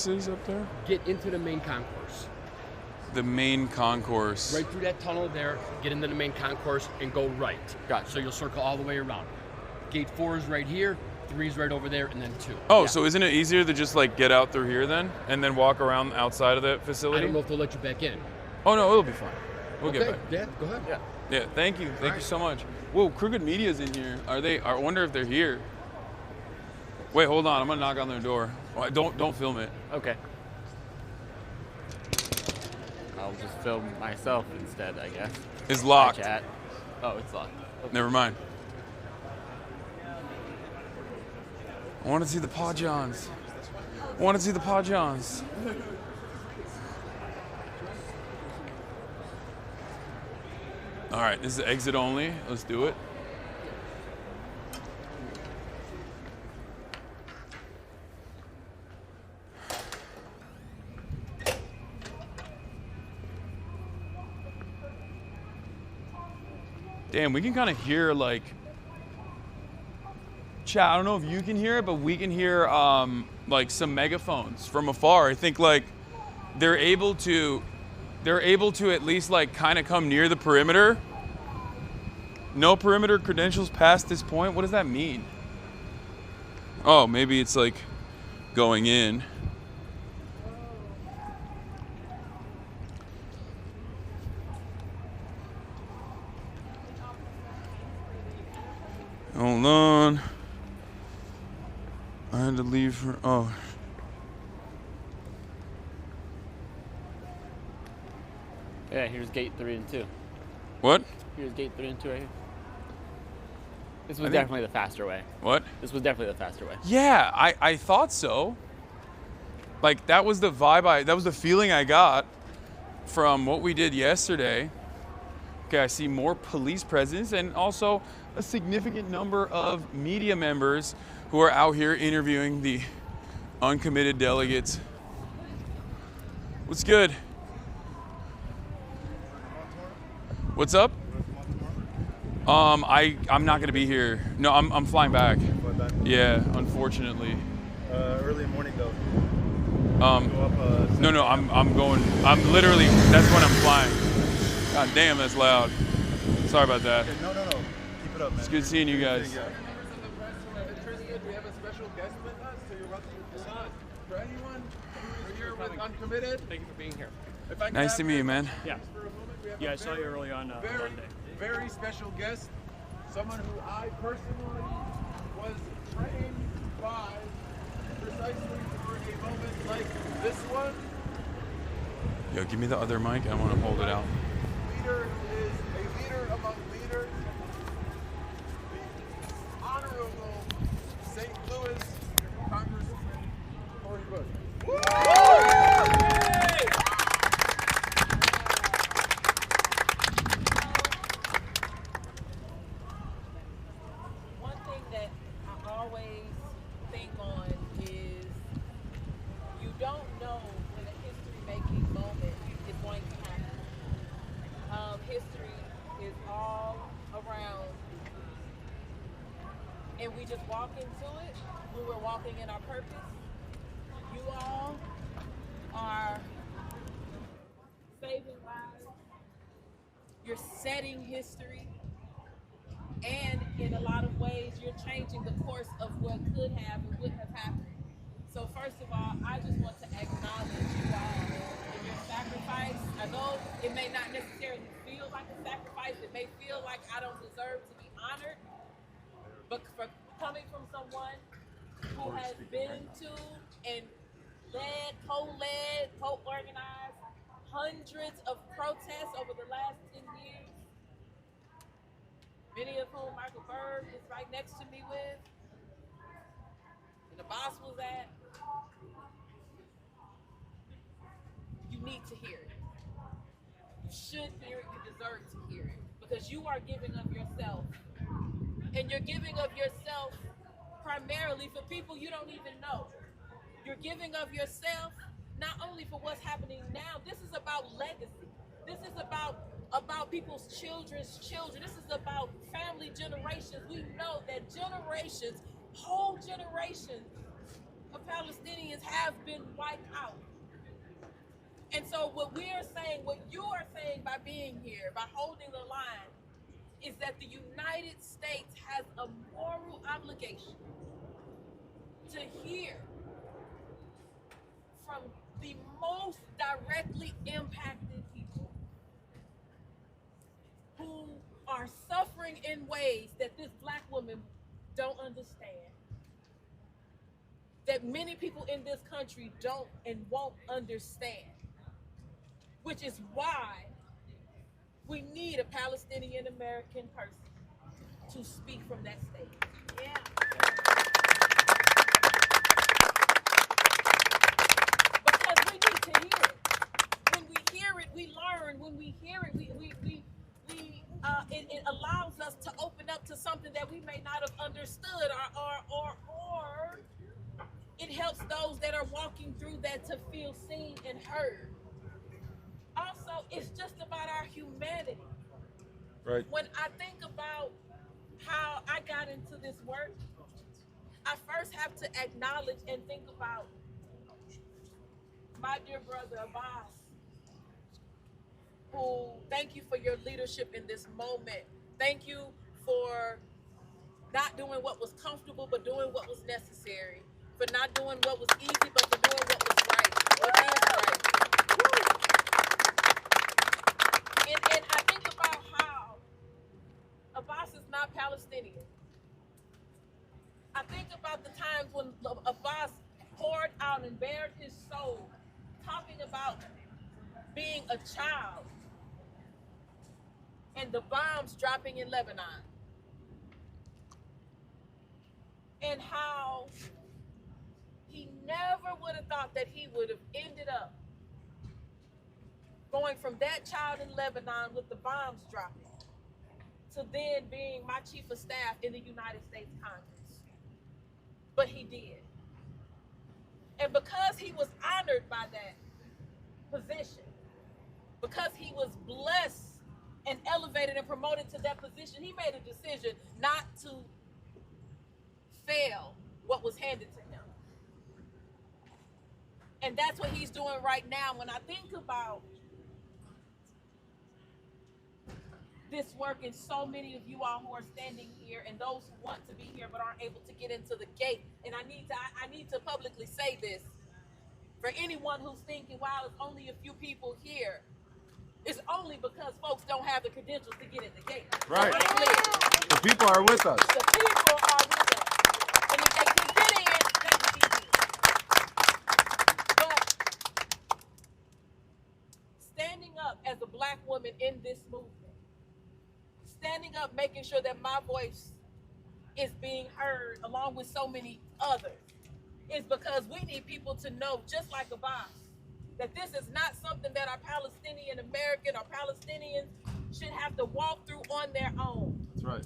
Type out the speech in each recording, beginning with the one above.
offices up there? Get into the main concourse. The main concourse. Right through that tunnel there, get into the main concourse and go right. Gotcha. So you'll circle all the way around. Gate 4 is right here, 3 is right over there, and then 2. Oh, Yeah. so isn't it easier to just like get out through here then, and then walk around outside of the I facility? don't know if they'll let you back in. Oh no, it'll be fine. We'll Okay. get back. Yeah, go ahead. Yeah. Yeah. Thank you. Thank you so much. Whoa, Crooked Media's in here. Are they? I wonder if they're here. Wait, hold on. I'm gonna knock on their door. Oh, don't film it. Okay. I'll just film myself instead, I guess. It's locked. Hi, chat. Oh, it's locked. Okay. Never mind. I want to see the Paw Johns. I want to see the Paw Johns. All right, this is exit only. Let's do it. Damn, we can kind of hear like, chat, I don't know if you can hear it, but we can hear like some megaphones from afar. I think like they're able to at least like kind of come near the perimeter. No perimeter credentials past this point. What does that mean? Oh, maybe it's like going in. Hold on. I had to leave for, oh. Yeah, here's gate 3 and 2. What? Here's gate 3 and 2 right here. This was think- definitely the faster way. What? This was definitely the faster way. Yeah, I thought so. Like that was the vibe that was the feeling I got from what we did yesterday. Okay, I see more police presence and also a significant number of media members who are out here interviewing the uncommitted delegates. What's good? What's up? I'm not gonna be here. No, I'm flying back. Yeah, unfortunately. Early morning though. No, I'm going. I'm literally. That's when I'm flying. God damn, that's loud. Sorry about that. Okay, no. Keep it up, man. It's good seeing you guys. We have a special guest with us, so you're welcome to Hasans. For anyone who's here with Uncommitted, Thank you for being here. if I can Nice have to meet you, man. Yeah. for a moment, we have Yeah, a I saw you early on very, Monday. very special guest, someone who I personally was trained by precisely for a moment like this one. Yo, give me the other mic. I want to hold it out. Leader is a leader among leaders. The Honorable St. Louis Congressman Cori Bush. One thing that I always think on is you don't know when a history-making moment is going to happen. History is all around, and we just walk into it when we're walking in our purpose. You all are saving lives. You're setting history. And in a lot of ways, you're changing the course of what could have and would have happened. So first of all, I just want to acknowledge you all and your sacrifice. I know it may not necessarily feel like a sacrifice. It may feel like I don't deserve to be honored. But for coming from someone who has been to and led, co-organized hundreds of protests over the last 10 years, many of whom Michael Berg is right next to me with, and the boss was at, you need to hear it. You should hear it, you deserve to hear it, because you are giving of yourself. And you're giving of yourself primarily for people you don't even know. You're giving of yourself not only for what's happening now, this is about legacy. This is about people's children's children. This is about family generations. We know that generations, whole generations of Palestinians have been wiped out. And so what we are saying, what you are saying by being here, by holding the line, is that the United States has a moral obligation to hear from the most directly impacted people who are suffering in ways that this black woman don't understand, that many people in this country don't and won't understand, which is why we need a Palestinian American person to speak from that stage. Yeah. Because we need to hear it. When we hear it, we learn. When we hear it, it allows us to open up to something that we may not have understood, or it helps those that are walking through that to feel seen and heard. Also, it's just about our humanity. Right. When I think about how I got into this work, I first have to acknowledge and think about my dear brother Abbas, who, thank you for your leadership in this moment. Thank you for not doing what was comfortable, but doing what was necessary. For not doing what was easy, but for doing what was right. What is right. And I think about how Abbas is not Palestinian. I think about the times when Abbas poured out and bared his soul, talking about being a child and the bombs dropping in Lebanon. And how he never would have thought that he would have ended up going from that child in Lebanon with the bombs dropping to then being my chief of staff in the United States Congress. But he did. And because he was honored by that position, because he was blessed and elevated and promoted to that position, he made a decision not to fail what was handed to him. And that's what he's doing right now. When I think about this work and so many of you all who are standing here and those who want to be here but aren't able to get into the gate, and I need to publicly say this for anyone who's thinking, wow, it's only a few people here. It's only because folks don't have the credentials to get in the gate. Right. So The people are with us. the people are with us. And if they can get in, they can get in. But standing up as a black woman in this movement, standing up, making sure that my voice is being heard along with so many others, is because we need people to know, just like Abbas, that this is not something that our Palestinian American or Palestinians should have to walk through on their own. That's right.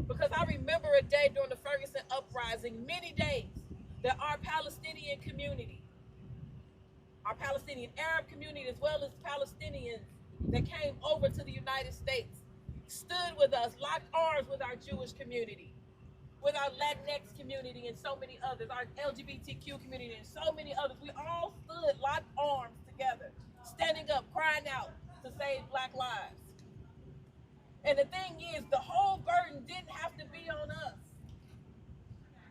Because I remember a day during the Ferguson uprising, many days, that our Palestinian community, our Palestinian Arab community, as well as Palestinians that came over to the United States, stood with us, locked arms with our Jewish community, with our Latinx community and so many others, our LGBTQ community and so many others. We all stood locked arms together, standing up, crying out to save Black lives. And the thing is, the whole burden didn't have to be on us.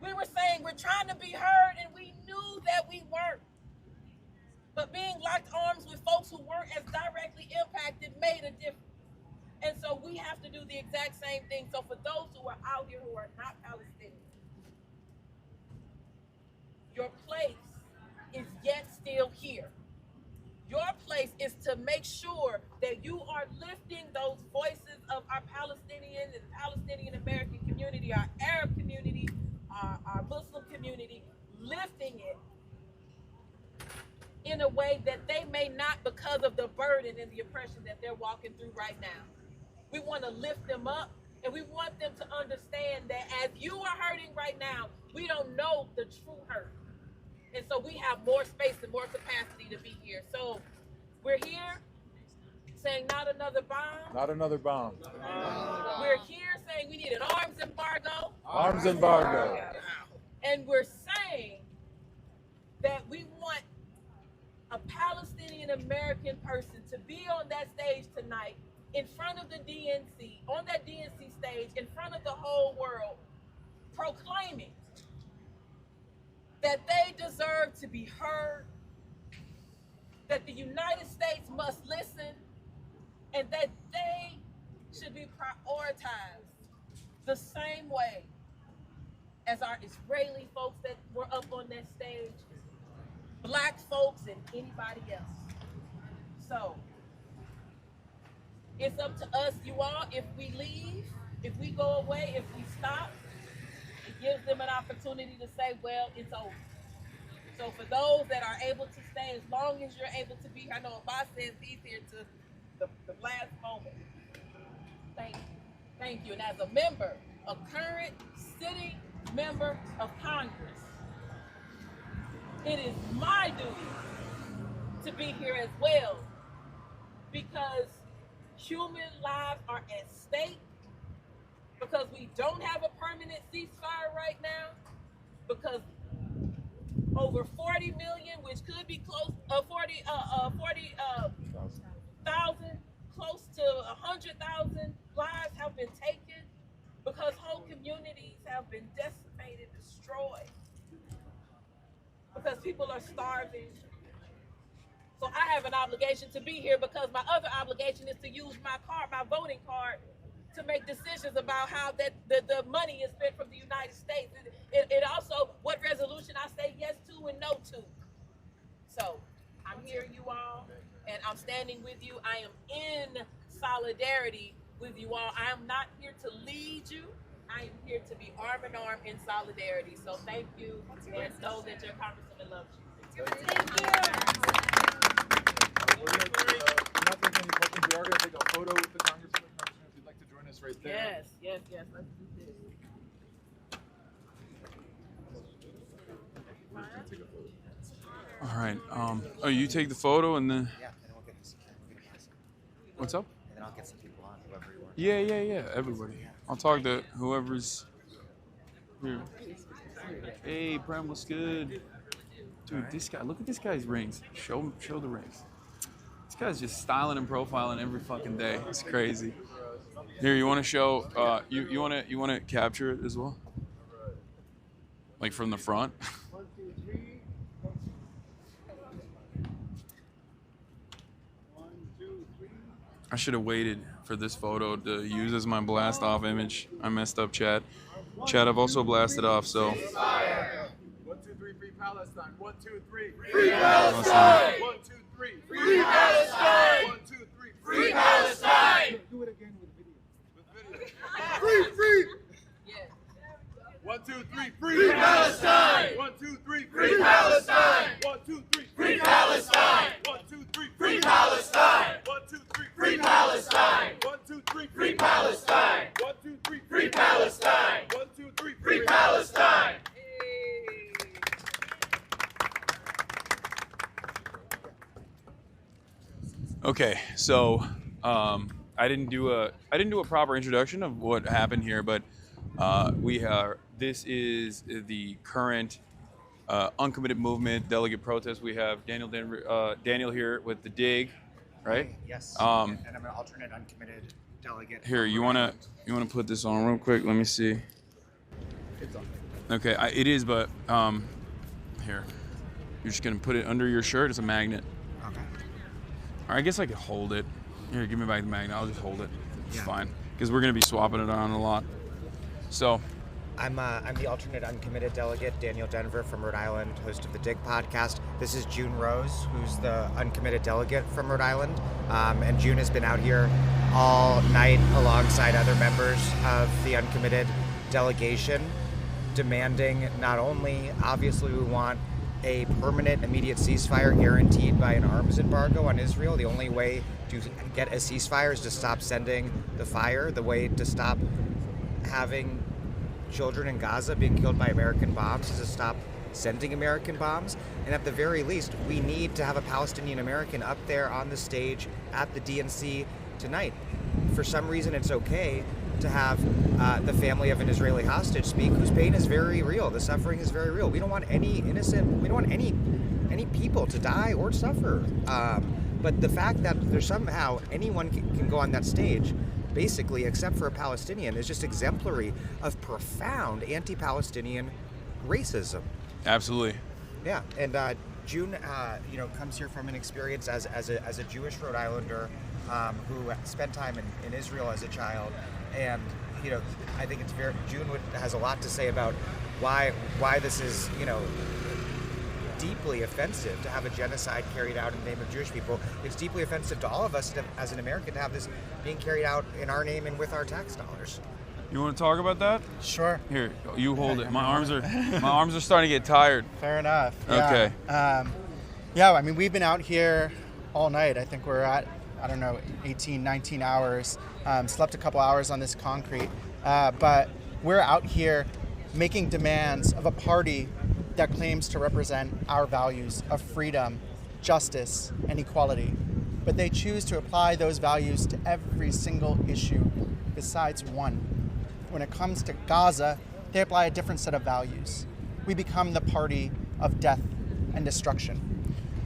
We were saying we're trying to be heard, and we knew that we weren't. But being locked arms with folks who weren't as directly impacted made a difference. And so we have to do the exact same thing. So for those who are out here who are not Palestinian, your place is yet still here. Your place is to make sure that you are lifting those voices of our Palestinian and Palestinian American community, our Arab community, our Muslim community, lifting it in a way that they may not, because of the burden and the oppression that they're walking through right now. We want to lift them up, and we want them to understand that as you are hurting right now, we don't know the true hurt. And so we have more space and more capacity to be here. So we're here saying not another bomb. Not another bomb. We're here saying we need an arms embargo. Arms embargo. And we're saying that we want a Palestinian American person to be on that stage tonight in front of the DNC, on that DNC stage, in front of the whole world, proclaiming that they deserve to be heard, that the United States must listen, and that they should be prioritized the same way as our Israeli folks that were up on that stage, Black folks, and anybody else. So it's up to us, you all. If we leave, if we go away, if we stop, it gives them an opportunity to say, well, it's over. So for those that are able to stay, as long as you're able to be here, I know Abbas says he's here to the last moment. Thank you. Thank you. And as a member, a current sitting member of Congress, it is my duty to be here as well, because human lives are at stake, because we don't have a permanent ceasefire right now, because over 40 million, which could be close, 40,000, close to 100,000 lives have been taken, because whole communities have been decimated, destroyed, because people are starving. So I have an obligation to be here, because my other obligation is to use my card, my voting card, to make decisions about how that the money is spent from the United States. It also, what resolution I say yes to and no to. So I'm here, you all, and I'm standing with you. I am in solidarity with you all. I am not here to lead you. I am here to be arm in arm in solidarity. So thank you, and know that your congresswoman loves you. We're not taking any questions. We are going to take a photo with the congressman. Congressman, if you'd like to join us right there. Yes. Let's do this. All right. Oh, you take the photo and then. Yeah, and then we'll get us. What's up? And then I'll get some people on, whoever you want. Yeah. Everybody. I'll talk to whoever's here. Hey, Prem, what's good? Dude, this guy. Look at this guy's rings. Show the rings. This guy's just styling and profiling every fucking day. It's crazy. Here, you want to show? You want to capture it as well? Like from the front. I should have waited for this photo to use as my blast off image. I messed up, Chad. Chad, I've also blasted off, so. 1, 2, 3, free Palestine. 1, 2, 3, free Palestine. 1, 2, 3, free Palestine. 1, 2, 3, free Palestine. Do it again with video. Free. Yeah. 1, 2, 3, free Palestine. 1, 2, 3, free Palestine. 1, 2, 3, free Palestine. 1, 2, 3, free Palestine. 1, 2, 3, free Palestine. 1, 2, 3, free Palestine. 1, 2, 3, free Palestine. 1, 2, 3, free Palestine. Okay, so I didn't do a proper introduction of what happened here, but this is the current uncommitted movement delegate protest. We have Daniel here with the DIG, right? Yes. And I'm an alternate uncommitted delegate. Here, you wanna put this on real quick? Let me see. It's on. Okay, it is, but here, you're just gonna put it under your shirt. It's a magnet. Okay. Or I guess I could hold it. Here, give me back the magnet. I'll just hold it. It's Yeah. fine, because we're gonna be swapping it on a lot. So. I'm the alternate uncommitted delegate, Daniel Denver from Rhode Island, host of the Dig podcast. This is June Rose, who's the uncommitted delegate from Rhode Island. And June has been out here all night alongside other members of the uncommitted delegation, demanding not only, obviously, we want a permanent, immediate ceasefire guaranteed by an arms embargo on Israel. The only way to get a ceasefire is to stop sending the fire. The way to stop having children in Gaza being killed by American bombs is to stop sending American bombs. And at the very least, we need to have a Palestinian American up there on the stage at the DNC tonight. For some reason, it's okay to have the family of an Israeli hostage speak, whose pain is very real. The suffering is very real. We don't want any people to die or suffer. But the fact that there's somehow anyone can go on that stage, basically, except for a Palestinian, is just exemplary of profound anti-Palestinian racism. Absolutely. Yeah, and June, comes here from an experience as a Jewish Rhode Islander who spent time in Israel as a child, and I think June has a lot to say about why this is deeply offensive to have a genocide carried out in the name of Jewish people. It's deeply offensive to all of us as an American to have this being carried out in our name and with our tax dollars. You want to talk about that? Sure. Here, you hold it. My arms are starting to get tired. Fair enough. Okay. I mean, we've been out here all night. I think we're at, 18, 19 hours. Slept a couple hours on this concrete. But we're out here making demands of a party that claims to represent our values of freedom, justice, and equality. But they choose to apply those values to every single issue besides one. When it comes to Gaza, they apply a different set of values. We become the party of death and destruction.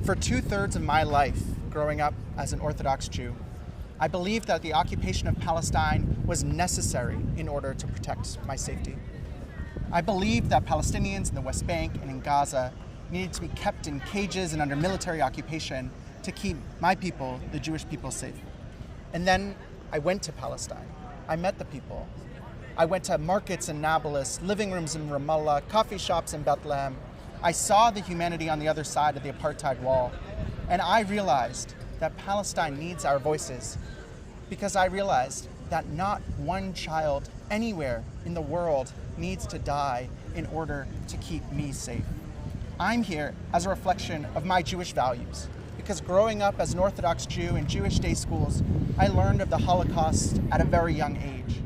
For 2/3 of my life, growing up as an Orthodox Jew, I believed that the occupation of Palestine was necessary in order to protect my safety. I believed that Palestinians in the West Bank and in Gaza needed to be kept in cages and under military occupation to keep my people, the Jewish people, safe. And then I went to Palestine. I met the people. I went to markets in Nablus, living rooms in Ramallah, coffee shops in Bethlehem. I saw the humanity on the other side of the apartheid wall. And I realized that Palestine needs our voices, because I realized that not one child anywhere in the world needs to die in order to keep me safe. I'm here as a reflection of my Jewish values, because growing up as an Orthodox Jew in Jewish day schools, I learned of the Holocaust at a very young age.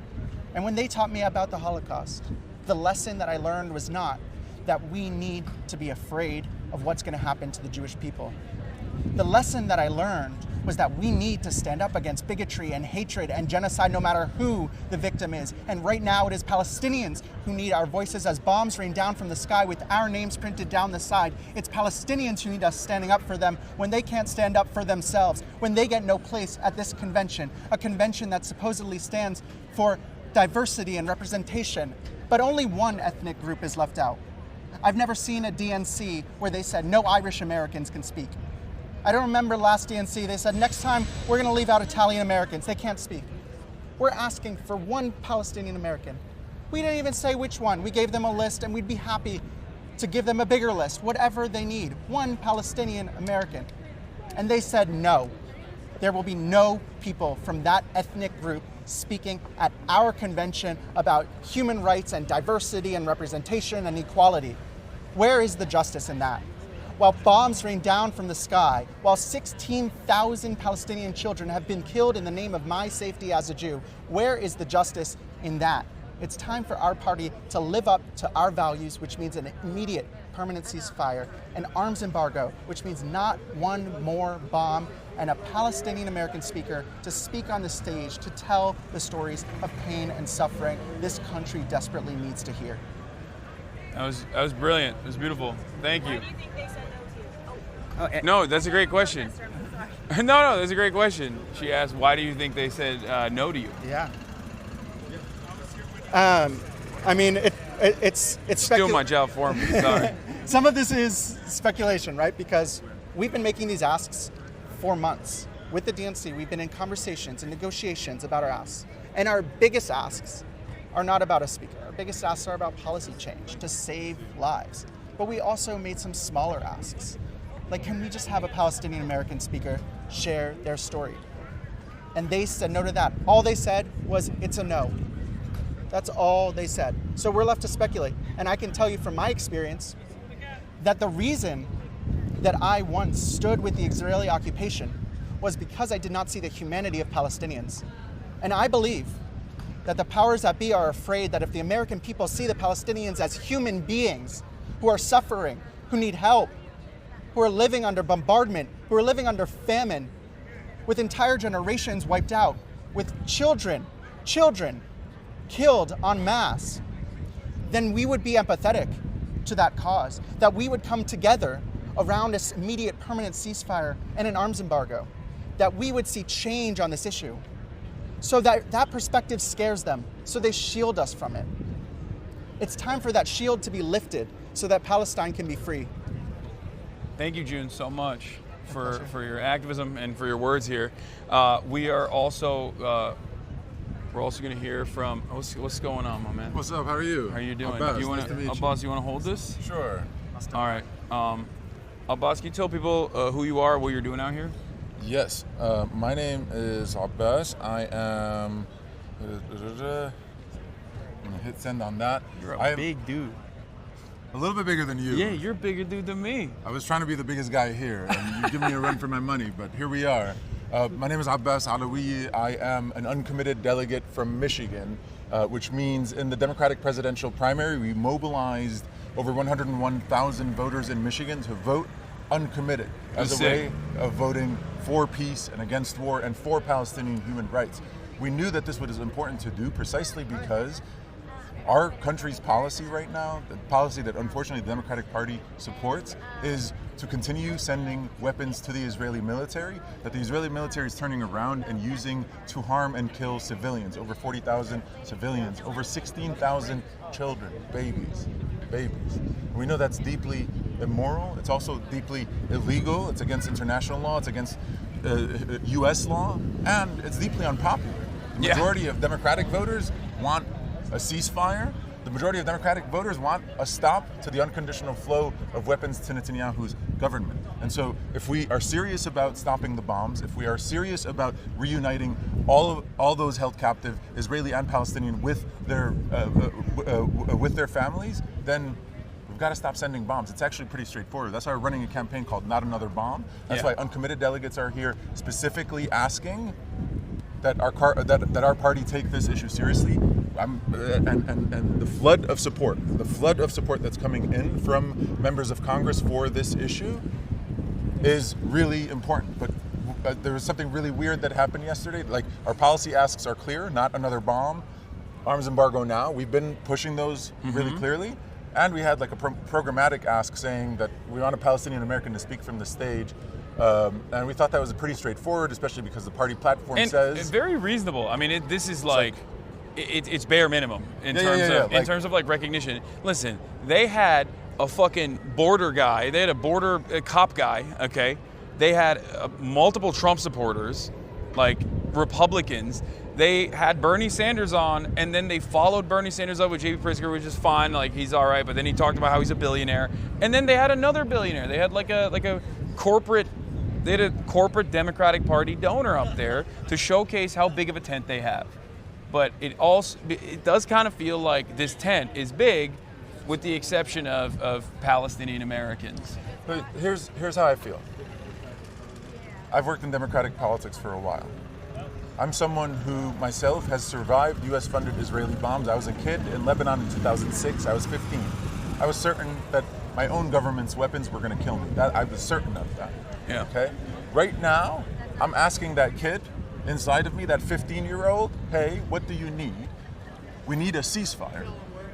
And when they taught me about the Holocaust, the lesson that I learned was not that we need to be afraid of what's going to happen to the Jewish people. The lesson that I learned was that we need to stand up against bigotry and hatred and genocide no matter who the victim is. And right now it is Palestinians who need our voices as bombs rain down from the sky with our names printed down the side. It's Palestinians who need us standing up for them when they can't stand up for themselves, when they get no place at this convention, a convention that supposedly stands for diversity and representation, but only one ethnic group is left out. I've never seen a DNC where they said no Irish Americans can speak. I don't remember last DNC, they said next time we're going to leave out Italian Americans, they can't speak. We're asking for one Palestinian American. We didn't even say which one. We gave them a list and we'd be happy to give them a bigger list, whatever they need. One Palestinian American. And they said no. There will be no people from that ethnic group speaking at our convention about human rights and diversity and representation and equality. Where is the justice in that? While bombs rain down from the sky, while 16,000 Palestinian children have been killed in the name of my safety as a Jew, where is the justice in that? It's time for our party to live up to our values, which means an immediate permanent ceasefire, an arms embargo, which means not one more bomb, and a Palestinian American speaker to speak on the stage to tell the stories of pain and suffering this country desperately needs to hear. That was brilliant. It was beautiful. Thank you. Why do you think they said no to you? No, that's a great question. No, that's a great question. She asked, why do you think they said no to you? Yeah. I mean, it's Steal my job for me. Sorry. Some of this is speculation, right? Because we've been making these asks for months. With the DNC, we've been in conversations and negotiations about our asks. And our biggest asks are not about a speaker. Our biggest asks are about policy change to save lives. But we also made some smaller asks. Like, can we just have a Palestinian American speaker share their story? And they said no to that. All they said was, it's a no. That's all they said. So we're left to speculate. And I can tell you from my experience that the reason that I once stood with the Israeli occupation was because I did not see the humanity of Palestinians. And I believe that the powers that be are afraid that if the American people see the Palestinians as human beings who are suffering, who need help, who are living under bombardment, who are living under famine, with entire generations wiped out, with children killed en masse, then we would be empathetic to that cause, that we would come together around this immediate permanent ceasefire and an arms embargo, that we would see change on this issue. So that perspective scares them, so they shield us from it. It's time for that shield to be lifted so that Palestine can be free. Thank you, June, so much for your activism and for your words here. We're also going to hear from what's going on, my man. What's up? How are you? How are you doing? Abbas, You want nice to meet you. Abbas, you want to hold this? Sure. All right. Abbas, can you tell people who you are, what you're doing out here? Yes. My name is Abbas. I am. I'm gonna hit send on that. You're I a am big dude. a little bit bigger than you. Yeah, you're a bigger dude than me. I was trying to be the biggest guy here, and you give me a run for my money, but here we are. My name is Abbas Alawiyi. I am an uncommitted delegate from Michigan, which means in the Democratic presidential primary, we mobilized over 101,000 voters in Michigan to vote uncommitted as a way of voting for peace and against war and for Palestinian human rights. We knew that this was important to do precisely because our country's policy right now, the policy that unfortunately the Democratic Party supports, is to continue sending weapons to the Israeli military, that the Israeli military is turning around and using to harm and kill civilians, over 40,000 civilians, over 16,000 children, babies. We know that's deeply immoral. It's also deeply illegal. It's against international law. It's against U.S. law, and it's deeply unpopular. The majority of Democratic voters want a ceasefire. The majority of Democratic voters want a stop to the unconditional flow of weapons to Netanyahu's government. And so if we are serious about stopping the bombs, if we are serious about reuniting all those held captive, Israeli and Palestinian, with their families, then we've got to stop sending bombs. It's actually pretty straightforward. That's why we're running a campaign called Not Another Bomb. That's why uncommitted delegates are here specifically asking that our party take this issue seriously. And the flood of support that's coming in from members of Congress for this issue is really important. But there was something really weird that happened yesterday. Like, our policy asks are clear: not another bomb, arms embargo now. We've been pushing those really clearly. And we had like a programmatic ask saying that we want a Palestinian American to speak from the stage. And we thought that was pretty straightforward, especially because the party platform says... It's very reasonable. I mean, this is like... It's bare minimum in terms of like recognition. Listen, they had a fucking border guy. They had a cop guy, okay? They had multiple Trump supporters, like Republicans. They had Bernie Sanders on, and then they followed Bernie Sanders up with J.B. Pritzker, which is fine, like he's all right, but then he talked about how he's a billionaire. And then they had another billionaire. They had like a corporate Democratic Party donor up there to showcase how big of a tent they have. But it does kind of feel like this tent is big, with the exception of Palestinian Americans. But here's how I feel. I've worked in democratic politics for a while. I'm someone who myself has survived U.S.-funded Israeli bombs. I was a kid in Lebanon in 2006. I was 15. I was certain that my own government's weapons were going to kill me. I was certain of that. Yeah. Okay. Right now, I'm asking that kid inside of me, that 15-year-old, hey, what do you need? We need a ceasefire.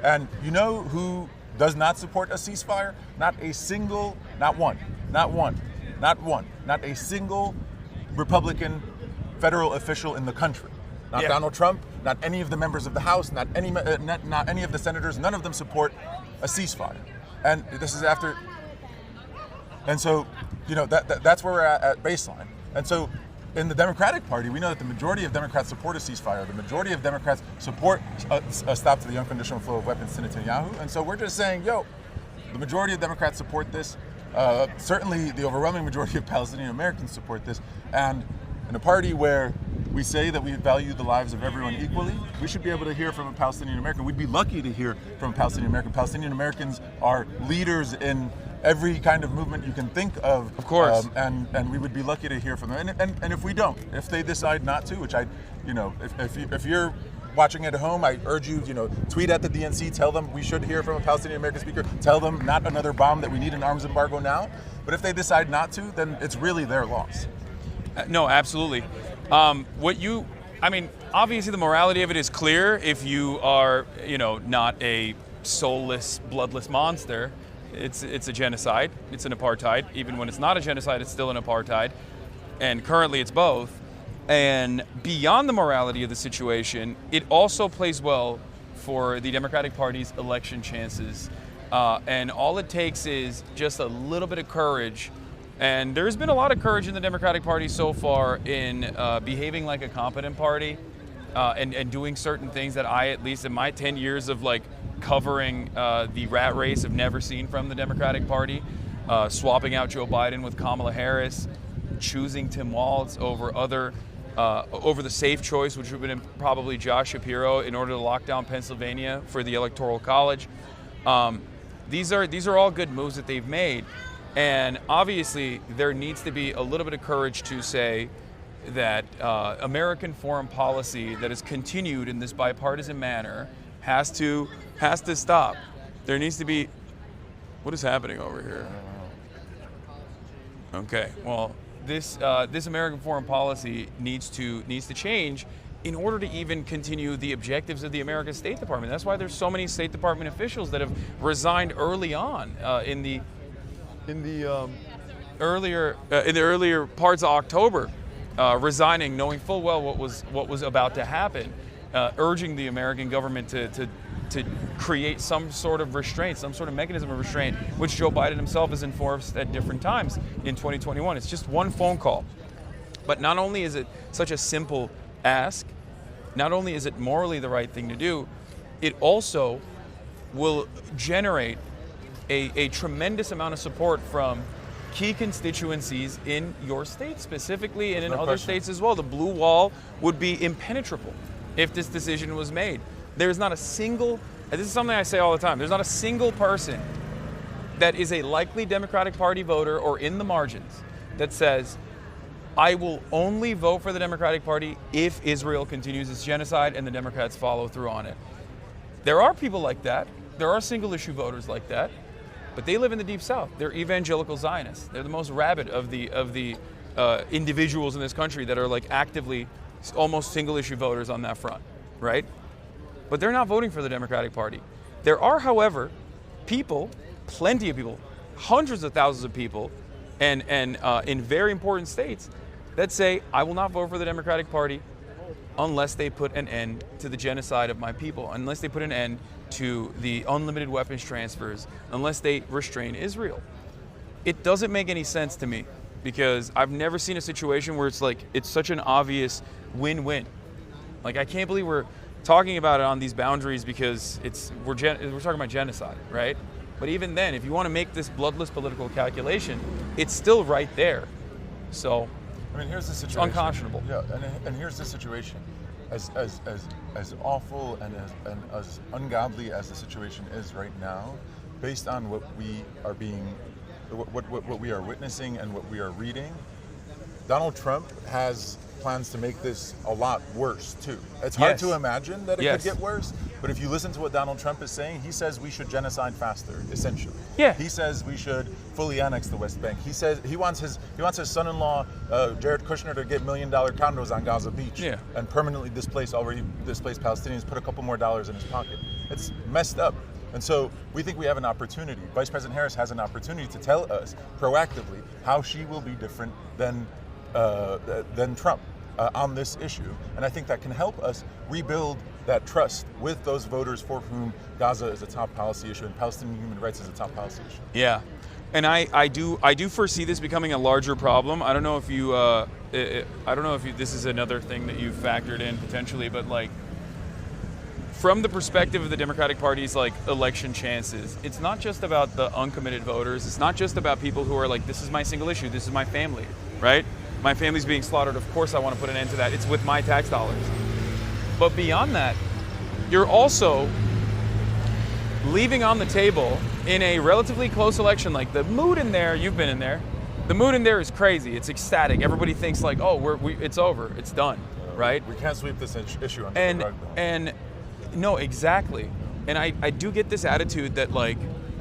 And you know who does not support a ceasefire? Not a single, not a single Republican federal official in the country. Not Donald Trump, not any of the members of the House, not any of the senators. None of them support a ceasefire. And this is after. And so, that's where we're at baseline. And so, in the Democratic Party, we know that the majority of Democrats support a ceasefire. The majority of Democrats support a stop to the unconditional flow of weapons to Netanyahu. And so we're just saying, the majority of Democrats support this. Certainly, the overwhelming majority of Palestinian Americans support this. And in a party where we say that we value the lives of everyone equally, we should be able to hear from a Palestinian American. We'd be lucky to hear from a Palestinian American. Palestinian Americans are leaders in every kind of movement you can think of. Of course. And we would be lucky to hear from them. And if we don't, if they decide not to, which if you're watching at home, I urge you, tweet at the DNC, tell them we should hear from a Palestinian American speaker, tell them not another bomb, that we need an arms embargo now. But if they decide not to, then it's really their loss. No, absolutely. What you I mean, obviously the morality of it is clear if you are, not a soulless, bloodless monster. It's a genocide. It's an apartheid. Even when it's not a genocide, it's still an apartheid. And currently it's both. And beyond the morality of the situation, it also plays well for the Democratic Party's election chances. And all it takes is just a little bit of courage. And there's been a lot of courage in the Democratic Party so far in behaving like a competent party and doing certain things that I, at least in my 10 years of covering the rat race, have never seen from the Democratic Party. Swapping out Joe Biden with Kamala Harris, choosing Tim Walz over the safe choice, which would have been probably Josh Shapiro, in order to lock down Pennsylvania for the Electoral College. These are all good moves that they've made. And obviously, there needs to be a little bit of courage to say that American foreign policy that is continued in this bipartisan manner has to stop. There needs to be. What is happening over here? Okay, well, this American foreign policy needs to change in order to even continue the objectives of the American State Department. That's why there's so many State Department officials that have resigned early on in the earlier parts of October, resigning, knowing full well what was about to happen, urging the American government to create some sort of restraint, some sort of mechanism of restraint, which Joe Biden himself has enforced at different times in 2021. It's just one phone call. But not only is it such a simple ask, not only is it morally the right thing to do, it also will generate a tremendous amount of support from key constituencies in your state specifically, and in other states as well. The blue wall would be impenetrable if this decision was made. There's not a single, this is something I say all the time, there's not a single person that is a likely Democratic Party voter or in the margins that says, I will only vote for the Democratic Party if Israel continues its genocide and the Democrats follow through on it. There are people like that. There are single issue voters like that, but they live in the Deep South. They're evangelical Zionists. They're the most rabid of the individuals in this country that are actively almost single issue voters on that front, right? But they're not voting for the Democratic Party. There are, however, people, plenty of people, hundreds of thousands of people, and in very important states that say, I will not vote for the Democratic Party unless they put an end to the genocide of my people, unless they put an end to the unlimited weapons transfers, unless they restrain Israel. It doesn't make any sense to me, because I've never seen a situation where it's such an obvious win-win. I can't believe we're talking about it on these boundaries because we're talking about genocide, right? But even then, if you want to make this bloodless political calculation, it's still right there. So, here's the situation. It's unconscionable. Yeah, and here's the situation. As awful and as ungodly as the situation is right now, based on what we are witnessing and what we are reading, Donald Trump has plans to make this a lot worse too. It's hard to imagine that it could get worse, but if you listen to what Donald Trump is saying, he says we should genocide faster, essentially. Yeah. He says we should fully annex the West Bank. He says he wants his son-in-law Jared Kushner to get $1 million condos on Gaza Beach and permanently displace Palestinians, put a couple more dollars in his pocket. It's messed up. And so we think we have an opportunity. Vice President Harris has an opportunity to tell us proactively how she will be different than Trump on this issue. And I think that can help us rebuild that trust with those voters for whom Gaza is a top policy issue and Palestinian human rights is a top policy issue. Yeah. And I do foresee this becoming a larger problem. I don't know if you this is another thing that you've factored in potentially, but from the perspective of the Democratic Party's election chances, it's not just about the uncommitted voters. It's not just about people who are this is my single issue, this is my family, right? My family's being slaughtered. Of course I want to put an end to that. It's with my tax dollars. But beyond that, you're also leaving on the table in a relatively close election, the mood in there, you've been in there, the mood in there is crazy. It's ecstatic. Everybody thinks it's over, it's done, right? We can't sweep this issue under the rug. And no, exactly. And I do get this attitude that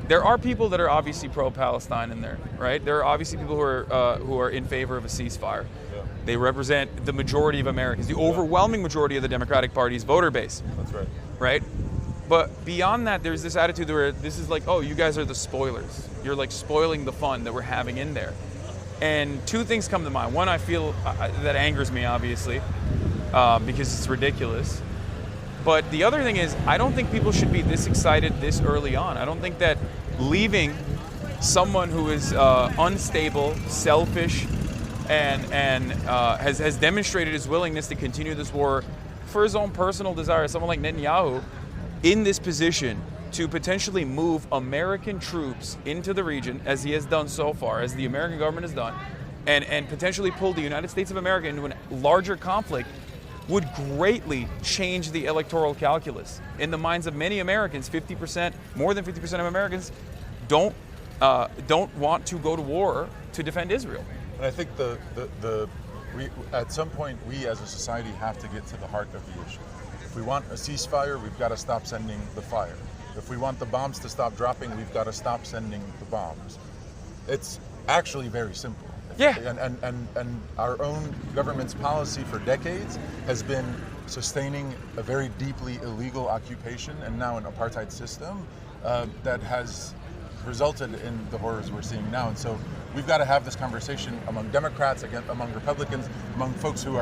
there are people that are obviously pro-Palestine in there, right? There are obviously people who are in favor of a ceasefire. Yeah. They represent the majority of Americans, the overwhelming majority of the Democratic Party's voter base, That's right. right? But beyond that, there's this attitude where this is like, oh, you guys are the spoilers. You're like spoiling the fun that we're having in there. And two things come to mind. One, I feel that angers me, obviously, because it's ridiculous. But the other thing is, I don't think people should be this excited this early on. I don't think that leaving someone who is unstable, selfish, and has demonstrated his willingness to continue this war for his own personal desire, someone like Netanyahu, in this position to potentially move American troops into the region, as he has done so far, as the American government has done, and potentially pull the United States of America into a larger conflict, would greatly change the electoral calculus. In the minds of many Americans, 50%, more than 50% of Americans don't want to go to war to defend Israel. And I think we, at some point, we as a society have to get to the heart of the issue. If we want a ceasefire, we've got to stop sending the fire. If we want the bombs to stop dropping, we've got to stop sending the bombs. It's actually very simple. Yeah. And our own government's policy for decades has been sustaining a very deeply illegal occupation and now an apartheid system that has resulted in the horrors we're seeing now. And so we've got to have this conversation among Democrats, among Republicans, among folks who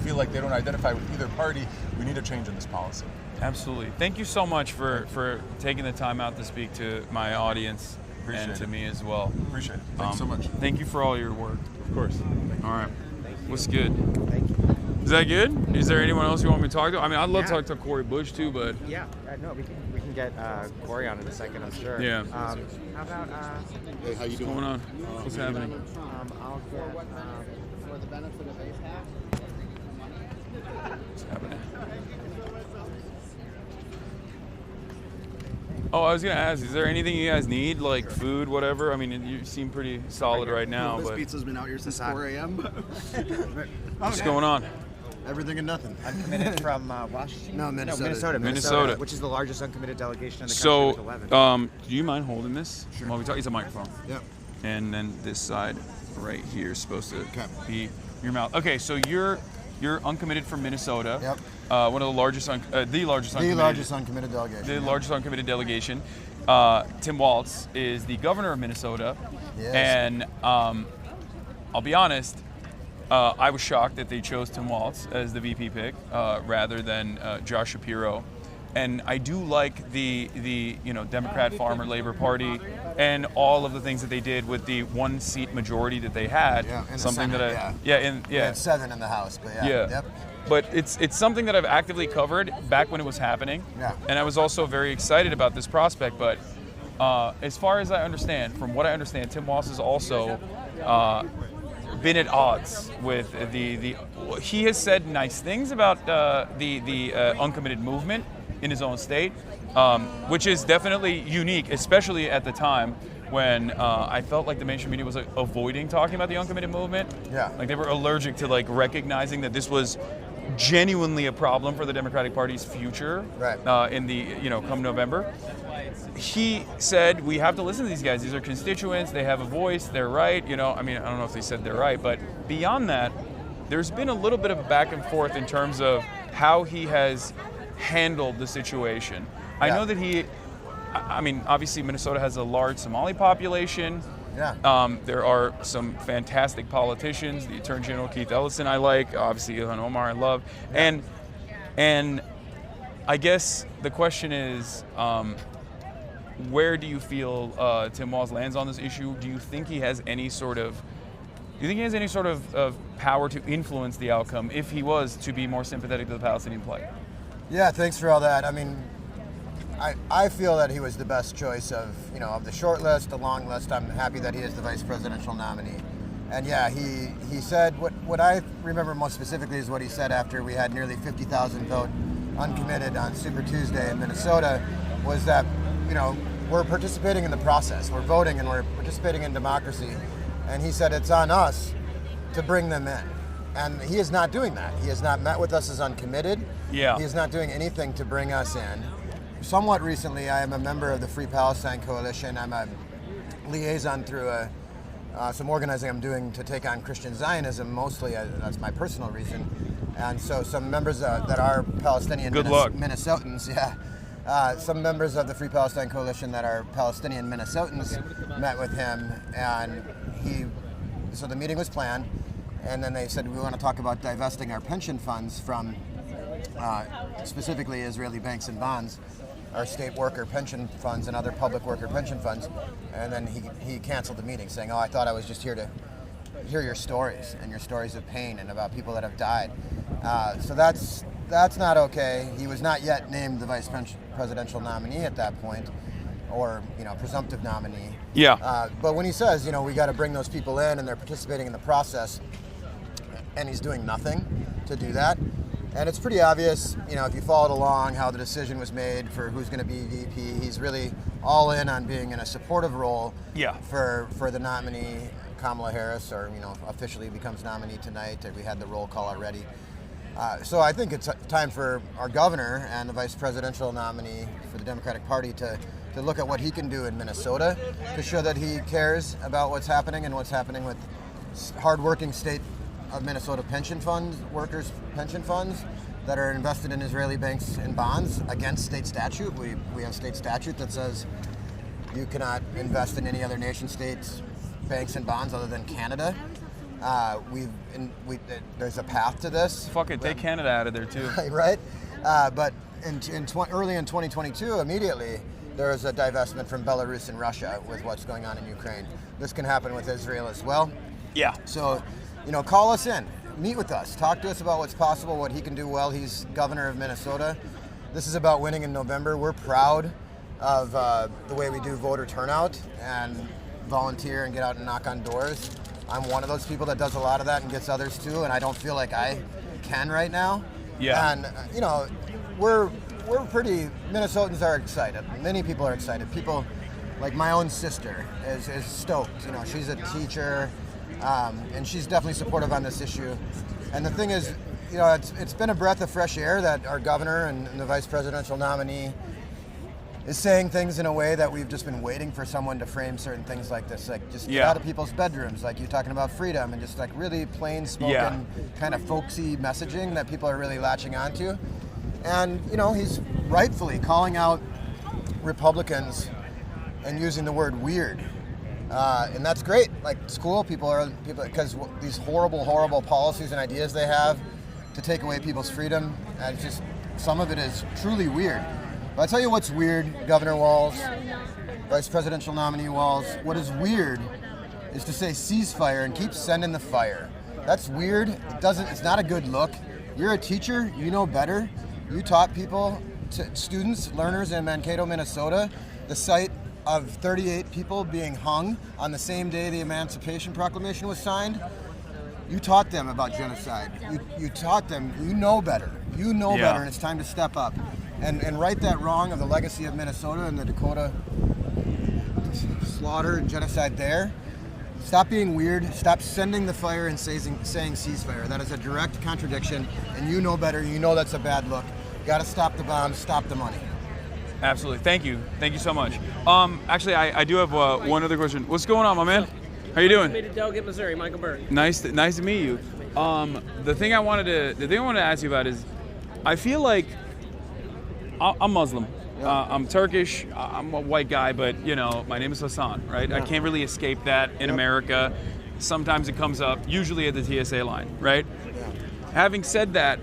feel like they don't identify with either party. We need a change in this policy. Absolutely. Thank you so much for taking the time out to speak to my audience. Appreciate and to it. me as well. Appreciate it. Thanks so much. Thank you for all your work. Of course. All right. What's good? Thank you. Is that good? Is there anyone else you want me to talk to? I mean, I'd love to talk to Cori Bush too, but Yeah, no, we can get Cori on in a second, I'm sure. Yeah. How about Hey, how you what's doing? going on? What's happening? I'll get For the benefit of APAC. What's happening? Oh, I was gonna ask, is there anything you guys need, like food, whatever? I mean, you seem pretty solid right now, This but pizza's been out here since 4 a.m. what's going on? Everything and nothing. uncommitted from Washington. No, Minnesota. Minnesota. which is the largest uncommitted delegation in the country So, with 11. do you mind holding this while we talk? It's a microphone. Yep. And then this side right here is supposed to Okay. be your mouth. Okay, so you're uncommitted from Minnesota. Yep. One of the largest, the largest Uncommitted delegation. the largest uncommitted delegation. Tim Walz is the governor of Minnesota, Yes. and I'll be honest, I was shocked that they chose Tim Walz as the VP pick rather than Josh Shapiro. And I do like the Democrat Farmer Labor Party and all of the things that they did with the 1-seat majority that they had. Yeah, in the something Senate, that We had 7 in the House, but yeah. Yep. But it's something that I've actively covered back when it was happening. Yeah. And I was also very excited about this prospect. But as far as I understand, from what I understand, Tim Walz has also been at odds with the. He has said nice things about the uncommitted movement in his own state, which is definitely unique, especially at the time when I felt like the mainstream media was avoiding talking about the uncommitted movement. Yeah. Like they were allergic to like recognizing that this was genuinely a problem for the Democratic Party's future. Right. In the come November. He said we have to listen to these guys. These are constituents. They have a voice. They're right. I mean, I don't know if they said they're right, but beyond that, there's been a little bit of a back and forth in terms of how he has handled the situation. I know that I mean, obviously Minnesota has a large Somali population. Yeah. There are some fantastic politicians. The Attorney General Keith Ellison I like. Obviously Ilhan Omar I love. And I guess the question is, where do you feel Tim Walz lands on this issue? Do you think he has any sort of power to influence the outcome if he was to be more sympathetic to the Palestinian plight? Yeah, thanks for all that. I mean, I feel that he was the best choice of the short list, the long list. I'm happy that he is the vice presidential nominee. And yeah, he said, what I remember most specifically is what he said after we had nearly 50,000 vote uncommitted on Super Tuesday in Minnesota, was that, we're participating in the process. We're voting and we're participating in democracy. And he said it's on us to bring them in. And he is not doing that. He has not met with us as uncommitted. Yeah. He is not doing anything to bring us in. somewhat recently, I am a member of the Free Palestine Coalition. I'm a liaison through some organizing I'm doing to take on Christian Zionism, mostly. That's my personal reason. And so some members that are Palestinian Minnesotans, some members of the Free Palestine Coalition that are Palestinian Minnesotans met with him, and so the meeting was planned, and then they said, we want to talk about divesting our pension funds from specifically Israeli banks and bonds, our state worker pension funds and other public worker pension funds. And then he canceled the meeting saying, I thought I was just here to hear your stories and your stories of pain and about people that have died. So that's not okay. He was not yet named the vice presidential nominee at that point, or presumptive nominee. Yeah. But when he says, we got to bring those people in and they're participating in the process, and he's doing nothing to do that. And it's pretty obvious, if you followed along, how the decision was made for who's going to be VP. He's really all in on being in a supportive role for the nominee, Kamala Harris, or officially becomes nominee tonight. We had the roll call already. So I think it's time for our governor and the vice presidential nominee for the Democratic Party to look at what he can do in Minnesota to show that he cares about what's happening and what's happening with hardworking state of Minnesota workers' pension funds that are invested in Israeli banks and bonds against state statute. We have state statute that says you cannot invest in any other nation state's banks and bonds other than Canada. There's a path to this. Fucking take Canada out of there too. Right? But early in 2022, immediately, there was a divestment from Belarus and Russia with what's going on in Ukraine. This can happen with Israel as well. Yeah. So, call us in, meet with us, talk to us about what's possible, what he can do well. He's governor of Minnesota. This is about winning in November. We're proud of the way we do voter turnout and volunteer and get out and knock on doors. I'm one of those people that does a lot of that and gets others too, and I don't feel like I can right now. Yeah. And we're Minnesotans are excited. Many people are excited. People like my own sister is stoked. She's a teacher, and she's definitely supportive on this issue. And the thing is, it's been a breath of fresh air that our governor and the vice presidential nominee is saying things in a way that we've just been waiting for someone to frame certain things like this, like just get out of people's bedrooms, like you're talking about freedom, and just like really plain spoken kind of folksy messaging that people are really latching onto. And he's rightfully calling out Republicans and using the word weird, and that's great. Like, it's cool. People because these horrible policies and ideas they have to take away people's freedom, and it's just some of it is truly weird. I'll tell you what's weird, Governor Walz, Vice Presidential Nominee Walz. What is weird is to say ceasefire and keep sending the fire. That's weird. It's not a good look. You're a teacher, you know better. You taught students, learners in Mankato, Minnesota, the site of 38 people being hung on the same day the Emancipation Proclamation was signed. You taught them about genocide. You taught them, you know better. You know better, and it's time to step up. And right that wrong of the legacy of Minnesota and the Dakota slaughter and genocide there. Stop being weird. Stop sending the fire and saying ceasefire. That is a direct contradiction, and you know better. You know that's a bad look. Got to stop the bombs, stop the money. Absolutely. Thank you so much. Actually, I do have one other question. What's going on, my man? How you doing? Uncommit Delegate, Missouri, Michael Berg. Nice to meet you. The thing I wanted to ask you about is, I feel like I'm Muslim. I'm Turkish. I'm a white guy, but my name is Hasan, right? I can't really escape that in America. Sometimes it comes up, usually at the TSA line, right? Having said that,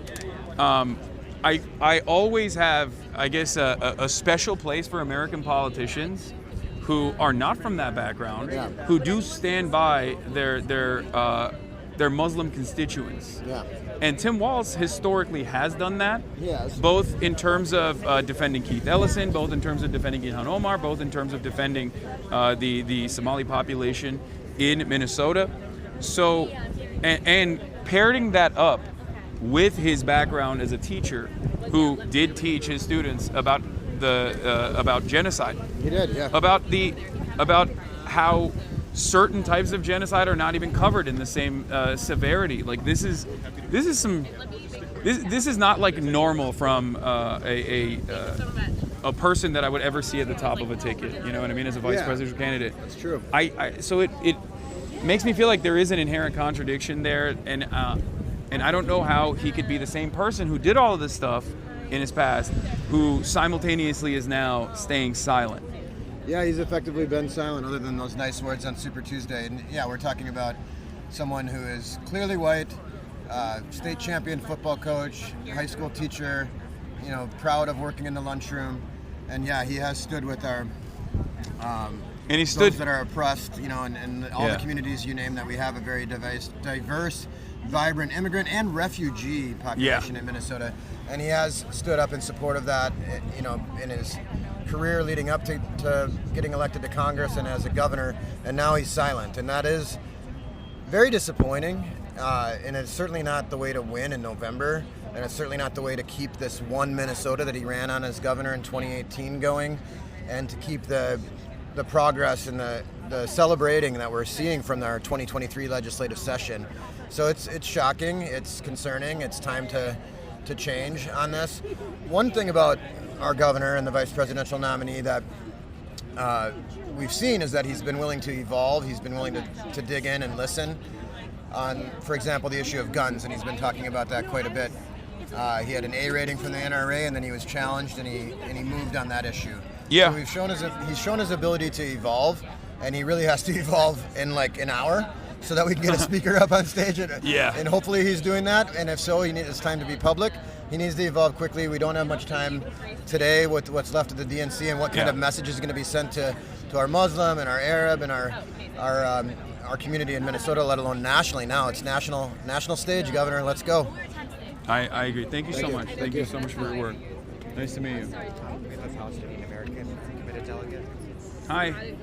I always have, I guess, a special place for American politicians who are not from that background, who do stand by their Muslim constituents. And Tim Walz historically has done that, both in terms of defending Keith Ellison, both in terms of defending Ilhan Omar, both in terms of defending the Somali population in Minnesota. So, and pairing that up with his background as a teacher who did teach his students about genocide. He did, yeah. About how certain types of genocide are not even covered in the same severity. Like this is not like normal from a a person that I would ever see at the top of a ticket. You know what I mean? As a vice presidential candidate. That's true. So it makes me feel like there is an inherent contradiction there, and I don't know how he could be the same person who did all of this stuff in his past, who simultaneously is now staying silent. Yeah, he's effectively been silent other than those nice words on Super Tuesday. And yeah, we're talking about someone who is clearly white, state champion football coach, high school teacher, you know, proud of working in the lunchroom. And yeah, he has stood with our and he stood those that are oppressed, you know, and all the communities you name that we have a very diverse, vibrant immigrant and refugee population in Minnesota. And he has stood up in support of that, you know, in his career leading up to getting elected to Congress and as a governor, and now he's silent. And that is very disappointing, and it's certainly not the way to win in November, and it's certainly not the way to keep this one Minnesota that he ran on as governor in 2018 going, and to keep the progress and the celebrating that we're seeing from our 2023 legislative session. So it's shocking, it's concerning, it's time to change on this. One thing about our governor and the vice presidential nominee that we've seen is that he's been willing to evolve, he's been willing to dig in and listen on, for example, the issue of guns, and he's been talking about that quite a bit. He had an A rating from the NRA, and then he was challenged, and he moved on that issue. Yeah. So he's shown his ability to evolve, and he really has to evolve in like an hour so that we can get a speaker up on stage. And hopefully he's doing that, and if so, it's time to be public. He needs to evolve quickly. We don't have much time today with what's left of the DNC and what kind of message is going to be sent to our Muslim and our Arab and our community in Minnesota, let alone nationally. Now it's national stage, Governor. Let's go. I agree. Thank you so much. Thank you so much for your work. Nice to meet you. We have a Palestinian American committed delegate. Hi.